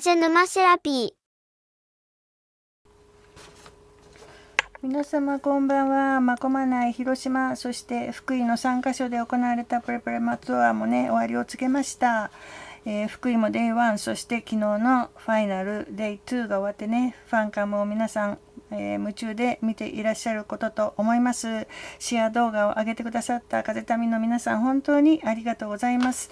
風沼セラピー。皆様こんばんは。真駒内、広島、そして福井の3カ所で行われたプレプレマツアーもね、終わりを告げました。福井も Day1、そして昨日のファイナル Day2 が終わってね、ファンカムを皆さん、夢中で見ていらっしゃることと思います。シェア動画を上げてくださった風民の皆さん、本当にありがとうございます。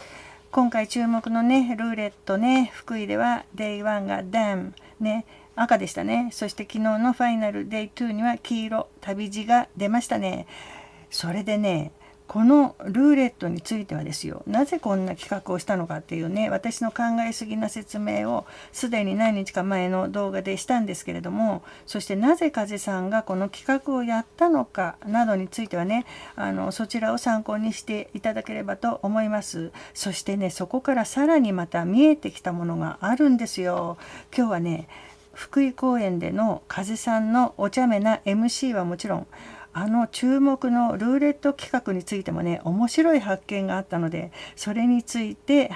今回注目のね、ルーレットね、福井では Day1 が DAM ね、赤でしたね。そして昨日のファイナル Day2 には黄色、旅路が出ましたね。それでね、このルーレットについてはですよ、なぜこんな企画をしたのかっていうね、私の考えすぎな説明をすでに何日か前の動画でしたんですけれども、そしてなぜ風さんがこの企画をやったのかなどについてはね、そちらを参考にしていただければと思います。そしてね、そこからさらにまた見えてきたものがあるんですよ。今日はね、福井公演での風さんのお茶目な MC はもちろん、注目のルーレット企画についてもね、面白い発見があったので、それについて語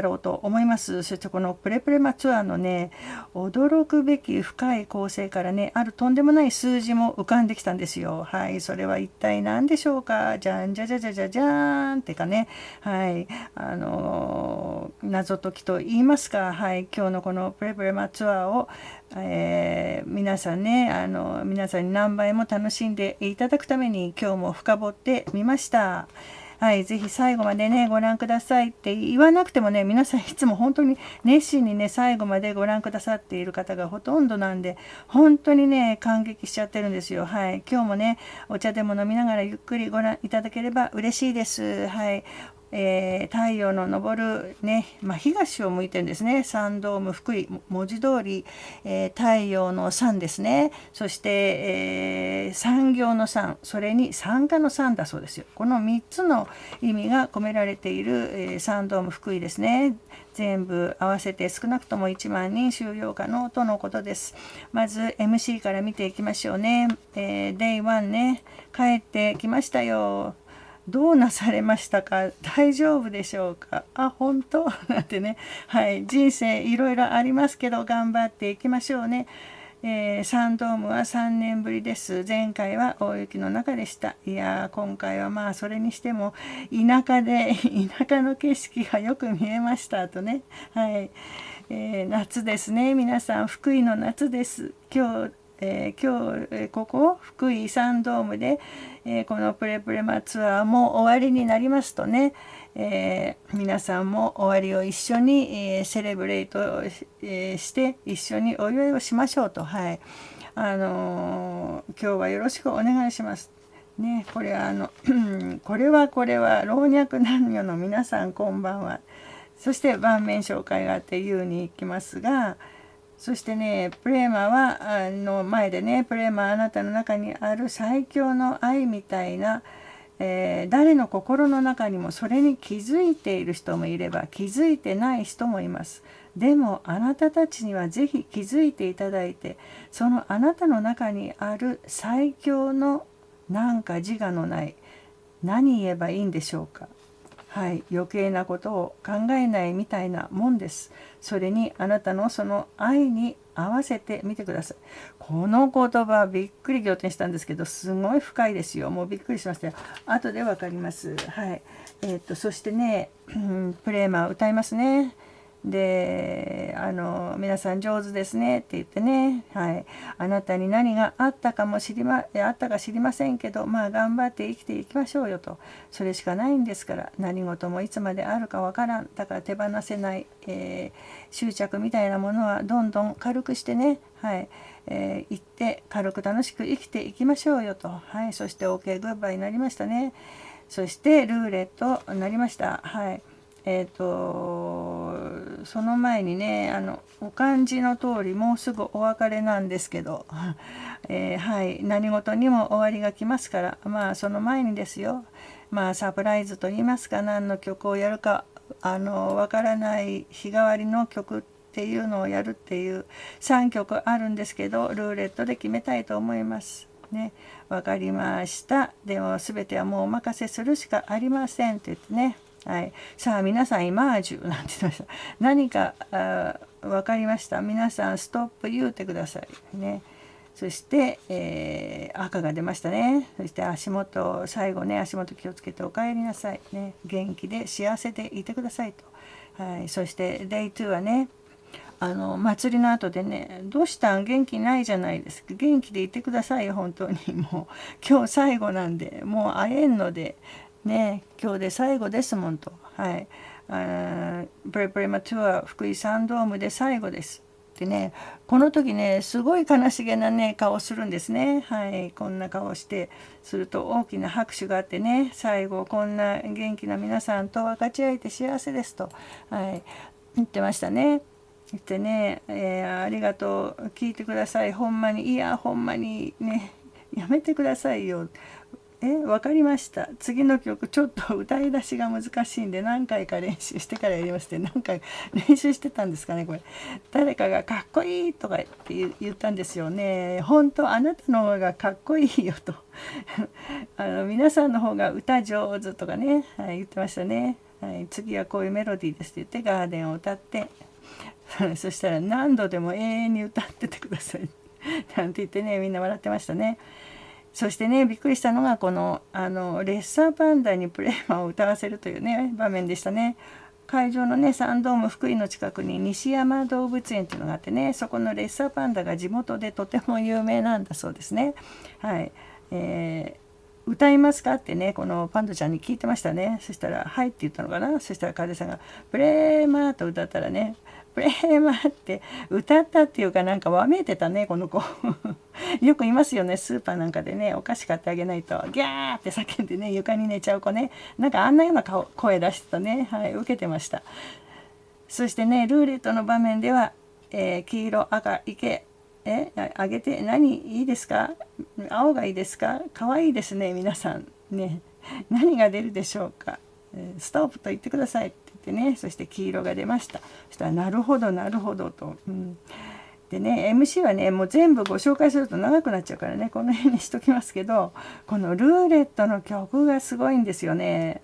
ろうと思います。そしてこのプレプレマツアーのね、驚くべき深い構成からね、あるとんでもない数字も浮かんできたんですよ。はい、それは一体何でしょうか。じゃんじゃじゃじゃじゃじゃーんってかね、はい、謎解きと言いますか、はい、今日のこのプレプレマツアーを、皆さんね、皆さんに何倍も楽しんでいただくために今日も深掘ってみました。はい、ぜひ最後までね、ご覧くださいって言わなくてもね、皆さんいつも本当に熱心にね、最後までご覧くださっている方がほとんどなんで、本当にね、感激しちゃってるんですよ。はい、今日もね、お茶でも飲みながらゆっくりご覧いただければ嬉しいです。はい。太陽の昇るね、東を向いてるんですね。参道無福井、文字通り、太陽の山ですね。そして、産業の山、それに参加の山だそうですよ。この3つの意味が込められている、参道無福井ですね。全部合わせて少なくとも1万人収容可能とのことです。まず MC から見ていきましょうね。Day1 ね、帰ってきましたよ。どうなされましたか。大丈夫でしょうか。本当なんてね。はい。人生いろいろありますけど、頑張っていきましょうね。サンドームは3年ぶりです。前回は大雪の中でした。いやー、今回はそれにしても、田舎の景色がよく見えましたとね。はい。夏ですね。皆さん、福井の夏です。今日ここ福井サンドームで、このプレプレマツアーも終わりになりますとね、皆さんも終わりを一緒に、セレブレイト、して一緒にお祝いをしましょうと。はい。今日はよろしくお願いします。ね、これこれは老若男女の皆さんこんばんは。そして盤面紹介があって言うに行きますが、そしてね、プレーマは前でね、プレーマあなたの中にある最強の愛みたいな、誰の心の中にもそれに気づいている人もいれば気づいてない人もいます。でもあなたたちにはぜひ気づいていただいて、そのあなたの中にある最強のなんか自我のない、何言えばいいんでしょうか。はい、余計なことを考えないみたいなもんです。それにあなたのその愛に合わせてみてください。この言葉びっくり仰天したんですけど、すごい深いですよ。もうびっくりしましたよ。後でわかります。はい。そしてね、プレーマー歌いますね。で、皆さん上手ですねって言ってね、はい、あなたに何があったか知りませんけど、頑張って生きていきましょうよと。それしかないんですから。何事もいつまであるかわからん。だから手放せない、執着みたいなものはどんどん軽くしてね、はい、行って軽く楽しく生きていきましょうよと。はい、そして OK グッバイになりましたね。そしてルーレットになりました。はい。その前にね、お漢字の通りもうすぐお別れなんですけど、はい、何事にも終わりが来ますから、その前にですよ、サプライズと言いますか、何の曲をやるかわからない日替わりの曲っていうのをやるっていう3曲あるんですけど、ルーレットで決めたいと思います。ね、わかりました。でも全てはもうお任せするしかありませんって言ってね。はい、さあ皆さんイマージュなんて言ってました。何か分かりました。皆さんストップ言うてくださいね。そして、赤が出ましたね。そして足元、最後ね、足元気をつけてお帰りなさいね。元気で幸せでいてくださいと。はい、そして Day2 はね、祭りの後でね、どうしたん元気ないじゃないですか。元気でいてくださいよ、本当に。もう、今日最後なんで、もう会えんので、ね、今日で最後ですもんと。はい。プレプレマトゥア福井サンドームで最後です。でね、この時ね、すごい悲しげなね、顔するんですね。はい。こんな顔して、すると大きな拍手があってね、最後、こんな元気な皆さんと分かち合えて幸せですと。はい。言ってましたね。言ってね、ありがとう、聞いてください、ほんまに、いや、ほんまにね、やめてくださいよ。わかりました。次の曲、ちょっと歌い出しが難しいんで、何回か練習してからやりまして、何回練習してたんですかね、これ。誰かがかっこいいとかって言ったんですよね。本当、あなたの方がかっこいいよと。皆さんの方が歌上手とかね、はい、言ってましたね。はい、次はこういうメロディーですって言って、ガーデンを歌って、そしたら何度でも永遠に歌っててくださいなんて言ってね、みんな笑ってましたね。そしてね、びっくりしたのがこのレッサーパンダにプレーマを歌わせるというね場面でしたね。会場のねサンドーム福井の近くに西山動物園っていうのがあってね、そこのレッサーパンダが地元でとても有名なんだそうですね。はい、歌いますかってね、このパンダちゃんに聞いてましたね。そしたら「はい」って言ったのかな。そしたら楓さんが「プレーマー」と歌ったらね、プレーマーって歌ったっていうか、なんかわめいてたね、この子よくいますよね、スーパーなんかでね、お菓子買ってあげないとギャーって叫んでね、床に寝ちゃう子ね、なんかあんなような声出してたね。はい、受けてました。そしてね、ルーレットの場面では、黄色赤いけ、あげて、何いいですか、青がいいですか、可愛いですね皆さんね、何が出るでしょうか、ストップと言ってくださいって言ってね、そして黄色が出ました。そしたらなるほどなるほどと、でね、MC はね、もう全部ご紹介すると長くなっちゃうからね、この辺にしときますけど、このルーレットの曲がすごいんですよね。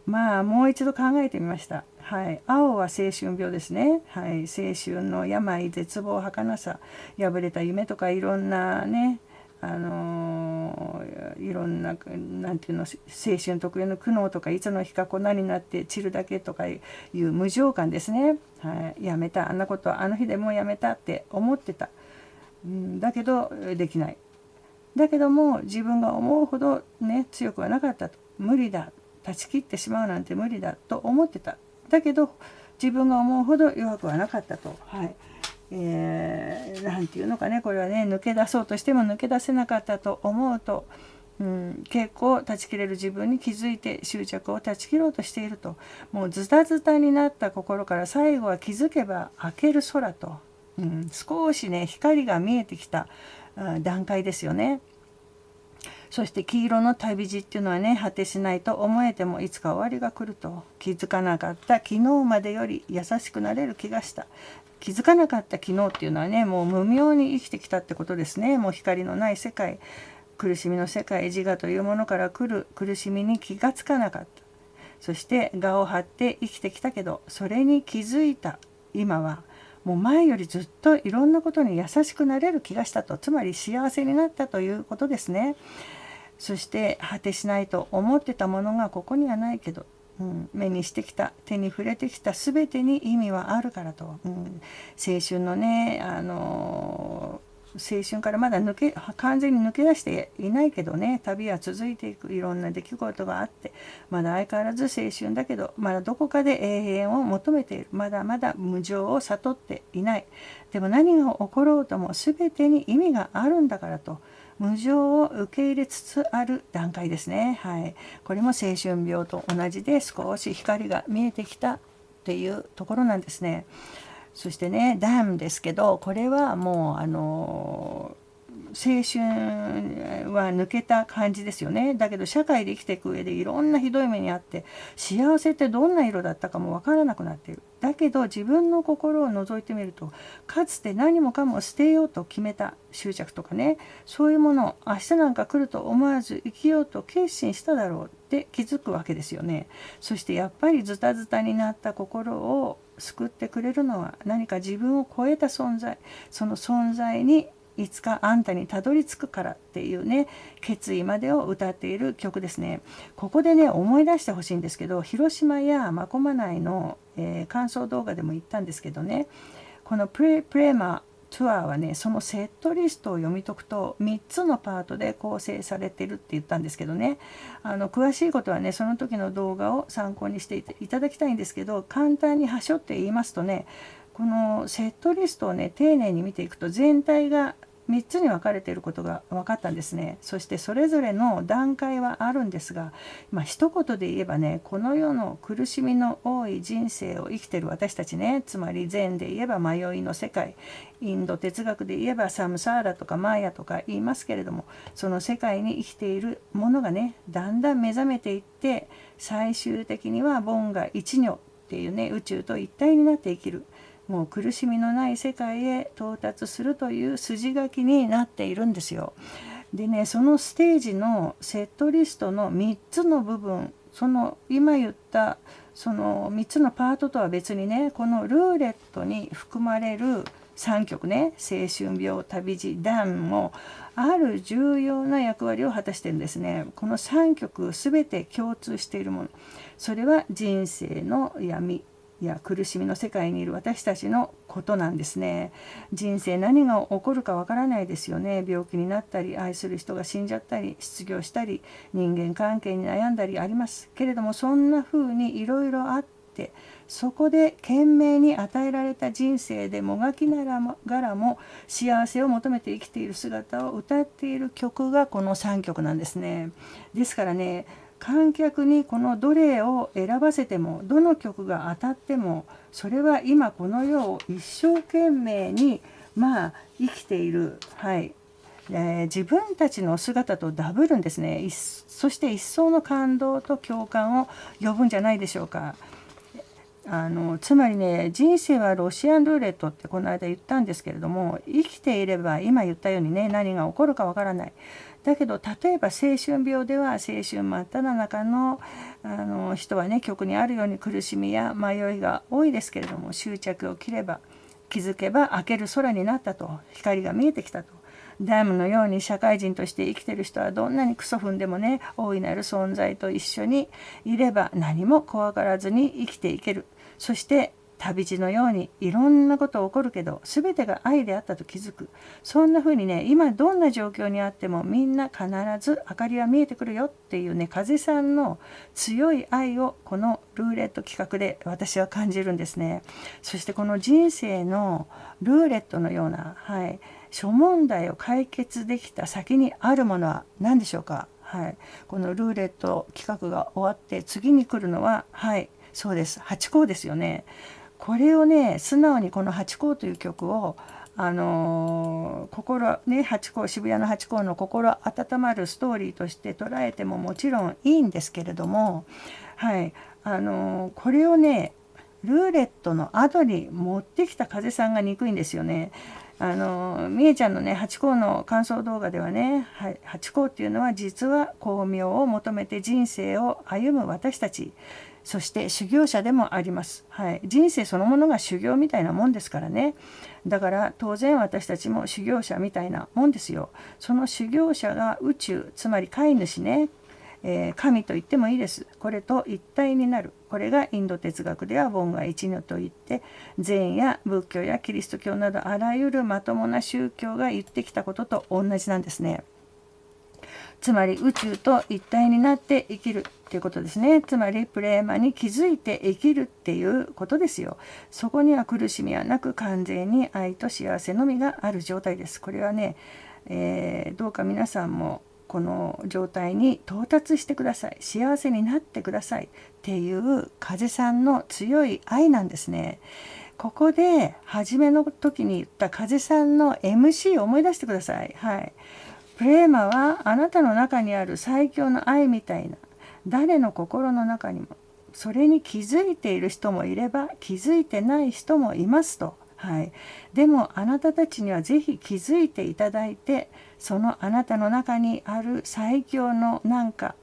まあもう一度考えてみました。はい、青は青春病ですね。はい、青春の病、絶望、儚さ、破れた夢とかいろんなね、いろんな、なんていうの、青春特有の苦悩とか、いつの日か粉になって散るだけとかいう無常感ですね。はい、やめた、あんなことはあの日でもうやめたって思ってた。だけどできない。だけども自分が思うほどね強くはなかったと。無理だ、断ち切ってしまうなんて無理だと思ってた。だけど自分が思うほど弱くはなかったと。はい、なんていうのかね、これはね、抜け出そうとしても抜け出せなかったと思うと、結構断ち切れる自分に気づいて執着を断ち切ろうとしていると。もうズタズタになった心から最後は気づけば明ける空と、少しね光が見えてきた段階ですよね。そして黄色の旅路っていうのはね、果てしないと思えてもいつか終わりが来ると。気づかなかった昨日までより優しくなれる気がした。気づかなかった昨日っていうのはね、もう無明に生きてきたってことですね。もう光のない世界、苦しみの世界、自我というものから来る苦しみに気がつかなかった。そして我を張って生きてきたけど、それに気づいた今はもう前よりずっといろんなことに優しくなれる気がしたと。つまり幸せになったということですね。そして果てしないと思ってたものがここにはないけど、目にしてきた、手に触れてきた全てに意味はあるからと。青春のね、青春からまだ完全に抜け出していないけどね、旅は続いていく。いろんな出来事があって、まだ相変わらず青春だけど、まだどこかで永遠を求めている。まだまだ無常を悟っていない。でも何が起ころうとも全てに意味があるんだからと。無常を受け入れつつある段階ですね。はい、これも青春病と同じで、少し光が見えてきたっていうところなんですね。そしてね、ダムですけど、これはもう青春は抜けた感じですよね。だけど社会で生きていく上でいろんなひどい目にあって、幸せってどんな色だったかもわからなくなっている。だけど自分の心を覗いてみると、かつて何もかも捨てようと決めた執着とかね、そういうものを明日なんか来ると思わず生きようと決心しただろうって気づくわけですよね。そしてやっぱりズタズタになった心を救ってくれるのは何か自分を超えた存在、その存在にいつかあんたにたどり着くからっていうね、決意までを歌っている曲ですね。ここでね思い出してほしいんですけど、広島や真駒内の、感想動画でも言ったんですけどね、このプレマツアーはね、そのセットリストを読み解くと3つのパートで構成されてるって言ったんですけどね、詳しいことはねその時の動画を参考にしていただきたいんですけど、簡単に端折って言いますとね、このセットリストをね丁寧に見ていくと全体が3つに分かれていることが分かったんですね。そしてそれぞれの段階はあるんですが、一言で言えばね、この世の苦しみの多い人生を生きている私たちね、つまり禅で言えば迷いの世界、インド哲学で言えばサムサーラとかマーヤとか言いますけれども、その世界に生きているものがねだんだん目覚めていって、最終的には凡が一如っていうね、宇宙と一体になって生きる、もう苦しみのない世界へ到達するという筋書きになっているんですよ。でね、そのステージのセットリストの3つの部分、その今言ったその3つのパートとは別にね、このルーレットに含まれる3曲ね、青春病、旅路、ダンもある重要な役割を果たしてるんですね。この3曲全て共通しているもの、それは人生の闇や苦しみの世界にいる私たちのことなんですね。人生何が起こるかわからないですよね。病気になったり、愛する人が死んじゃったり、失業したり、人間関係に悩んだりありますけれども、そんな風にいろいろあって、そこで懸命に与えられた人生でもがきながらも幸せを求めて生きている姿を歌っている曲がこの3曲なんですね。ですからね、観客にこのどれを選ばせても、どの曲が当たっても、それは今この世を一生懸命に生きている、自分たちの姿とダブるんですね。そして一層の感動と共感を呼ぶんじゃないでしょうか。つまりね、人生はロシアンルーレットってこの間言ったんですけれども、生きていれば今言ったようにね、何が起こるかわからない。だけど例えば青春病では、青春真っ只中の人はね、曲にあるように苦しみや迷いが多いですけれども、執着を切れば気づけば明ける空になったと、光が見えてきたと。ダムのように社会人として生きてる人はどんなにクソ踏んでもね、大いなる存在と一緒にいれば何も怖がらずに生きていける。そして旅路のようにいろんなこと起こるけど、全てが愛であったと気づく。そんな風にね、今どんな状況にあってもみんな必ず明かりは見えてくるよっていうね、風さんの強い愛をこのルーレット企画で私は感じるんですね。そしてこの人生のルーレットのような、諸問題を解決できた先にあるものは何でしょうか。このルーレット企画が終わって次に来るのは、そうです、ハチ公ですよね。これをね、素直にこのハチ公という曲を心ね、ハチ公、渋谷のハチ公の心温まるストーリーとして捉えてももちろんいいんですけれども、これをね、ルーレットの後に持ってきた風さんが憎いんですよね。みえちゃんのね、ハチ公の感想動画ではね、ハチ公っていうのは実は光明を求めて人生を歩む私たち、そして修行者でもあります。人生そのものが修行みたいなもんですからね。だから当然私たちも修行者みたいなもんですよ。その修行者が宇宙、つまり飼い主ね、神と言ってもいいです。これと一体になる。これがインド哲学では凡が一如と言って、禅や仏教やキリスト教などあらゆるまともな宗教が言ってきたことと同じなんですね。つまり宇宙と一体になって生きるっていうことですね。つまりプレーマに気づいて生きるっていうことですよ。そこには苦しみはなく完全に愛と幸せのみがある状態です。これはね、どうか皆さんもこの状態に到達してください。幸せになってくださいっていう風さんの強い愛なんですね。ここで初めの時に言った風さんの MC を思い出してください。プレーマはあなたの中にある最強の愛みたいな、誰の心の中にもそれに気づいている人もいれば気づいてない人もいますと。はい、でもあなたたちにはぜひ気づいていただいて、そのあなたの中にある最強のなんか、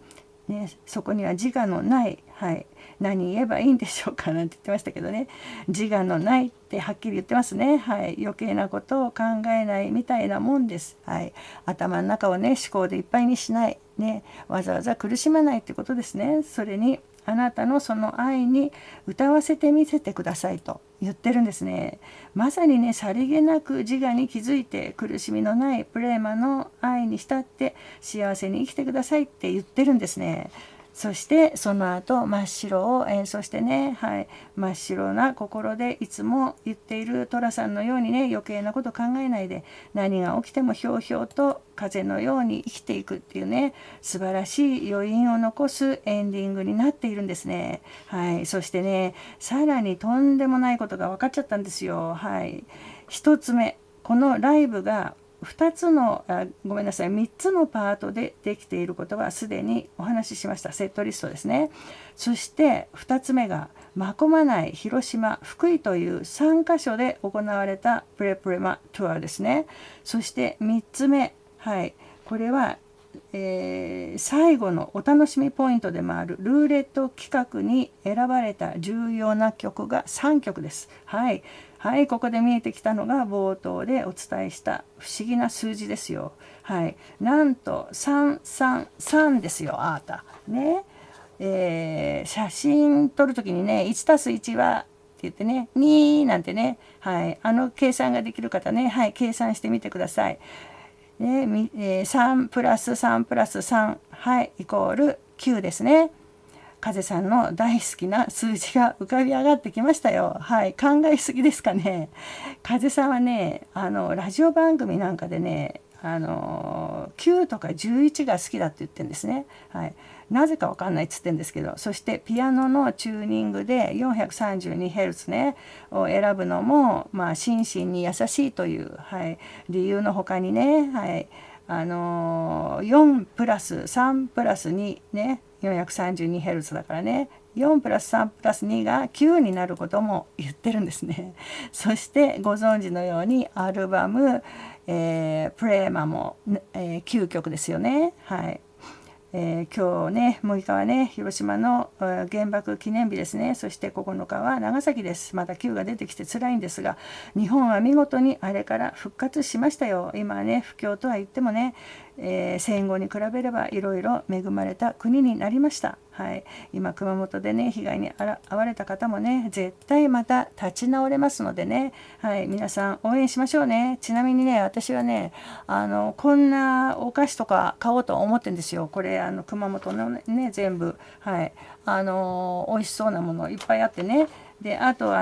ね、そこには自我のない、はい、何言えばいいんでしょうかなんて言ってましたけどね、自我のないってはっきり言ってますね。はい、余計なことを考えないみたいなもんです。はい、頭の中をね思考でいっぱいにしない、ね、わざわざ苦しまないってことですね。それにあなたのその愛に歌わせてみせてくださいと言ってるんですね。まさにね、さりげなく自我に気づいて苦しみのないプレーマの愛に浸って幸せに生きてくださいって言ってるんですね。そしてその後真っ白を演奏してね、はい、真っ白な心でいつも言っている寅さんのようにね、余計なこと考えないで何が起きてもひょうひょうと風のように生きていくっていうね、素晴らしい余韻を残すエンディングになっているんですね。はい、そしてね、さらにとんでもないことが分かっちゃったんですよ。はい、一つ目、このライブが2つのごめんなさい3つのパートでできていることはすでにお話ししました。セットリストですね。そして2つ目が真駒内、広島、福井という3カ所で行われたプレプレマツアーですね。そして3つ目、はい、これは最後のお楽しみポイントでもあるルーレット企画に選ばれた重要な曲が3曲です。はい、はい、ここで見えてきたのが冒頭でお伝えした不思議な数字ですよ。はい、なんと333ですよ、あーた。ね、写真撮るときにね、1+1はって言ってね、2なんてね、はい、計算ができる方ね、はい、計算してみてください。ね、3プラス3プラス3、はい、イコール9ですね。風さんの大好きな数字が浮かび上がってきましたよ。はい、考えすぎですかね。風さんはね、ラジオ番組なんかでね、9とか11が好きだって言ってるんですね。はい、なぜかわかんないっつってんですけど、そしてピアノのチューニングで 432Hz ねを選ぶのも、まあ、心身に優しいという、はい、理由のほかにね、はい、4プラス3プラス2ね、432Hz だからね、4プラス3プラス2が9になることも言ってるんですね。そしてご存知のようにアルバム、プレーマも、9曲ですよね。はい、今日ね6日はね広島の原爆記念日ですね。そして9日は長崎です。また9が出てきて辛いんですが、日本は見事にあれから復活しましたよ。今はね不況とは言ってもね、戦後に比べればいろいろ恵まれた国になりました。はい、今熊本でね被害に遭われた方もね絶対また立ち直れますのでね、はい、皆さん応援しましょうね。ちなみにね、私はねこんなお菓子とか買おうと思ってるんですよ。これ熊本のね全部、はい、美味しそうなものいっぱいあってね、であとグ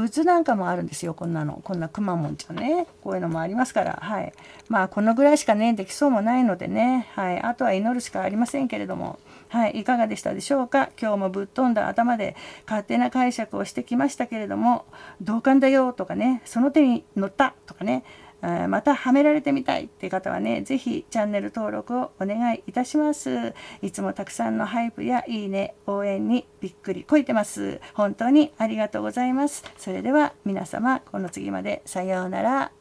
ッズなんかもあるんですよ。こんなくまモンちゃんね、こういうのもありますから、はい、まあこのぐらいしかねできそうもないのでね、はい、あとは祈るしかありませんけれども、はい、いかがでしたでしょうか。今日もぶっ飛んだ頭で勝手な解釈をしてきましたけれども、同感だよとかね、その手に乗ったとかね、またはめられてみたいって方はね、ぜひチャンネル登録をお願いいたします。いつもたくさんのハイプやいいね、応援にびっくりこいてます。本当にありがとうございます。それでは皆様、この次までさようなら。